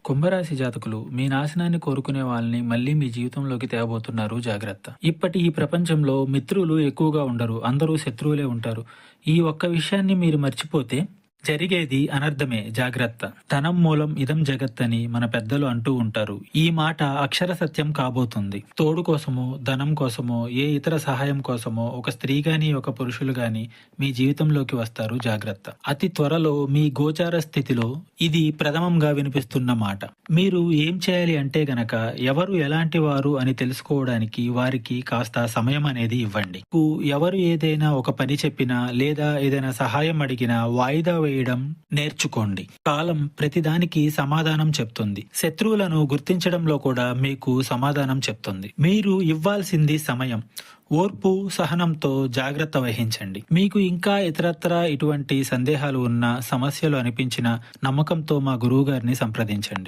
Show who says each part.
Speaker 1: కుంభరాశి జాతకులు మీ నాశనాన్ని కోరుకునే వాళ్ళని మళ్ళీ మీ జీవితంలోకి తేబోతున్నారు, జాగ్రత్త. ఇప్పటి ఈ ప్రపంచంలో మిత్రులు ఎక్కువగా ఉండరు, అందరూ శత్రువులే ఉంటారు. ఈ ఒక్క విషయాన్ని మీరు మర్చిపోతే జరిగేది అనర్థమే, జాగ్రత్త. ధనం మూలం ఇదం జగత్ అని మన పెద్దలు అంటూ ఉంటారు. ఈ మాట అక్షర సత్యం కాబోతుంది. తోడు కోసమో, ధనం కోసమో, ఏ ఇతర సహాయం కోసమో ఒక స్త్రీ గాని ఒక పురుషులు గాని మీ జీవితంలోకి వస్తారు, జాగ్రత్త. అతి త్వరలో మీ గోచార స్థితిలో ఇది ప్రథమంగా వినిపిస్తున్న మాట. మీరు ఏం చేయాలి అంటే గనక ఎవరు ఎలాంటి వారు అని తెలుసుకోవడానికి వారికి కాస్త సమయం అనేది ఇవ్వండి. ఎవరు ఏదైనా ఒక పని చెప్పినా లేదా ఏదైనా సహాయం అడిగినా వాయిదా వేయడం నేర్చుకోండి. కాలం ప్రతిదానికి సమాధానం చెప్తుంది. శత్రువులను గుర్తించడంలో కూడా మీకు సమాధానం చెప్తుంది. మీరు ఇవ్వాల్సింది సమయం, ఓర్పు, సహనంతో జాగ్రత్త వహించండి. మీకు ఇంకా ఇతరత్రా ఇటువంటి సందేహాలు ఉన్న, సమస్యలు అనిపించిన నమ్మకంతో మా గురువు గారిని సంప్రదించండి.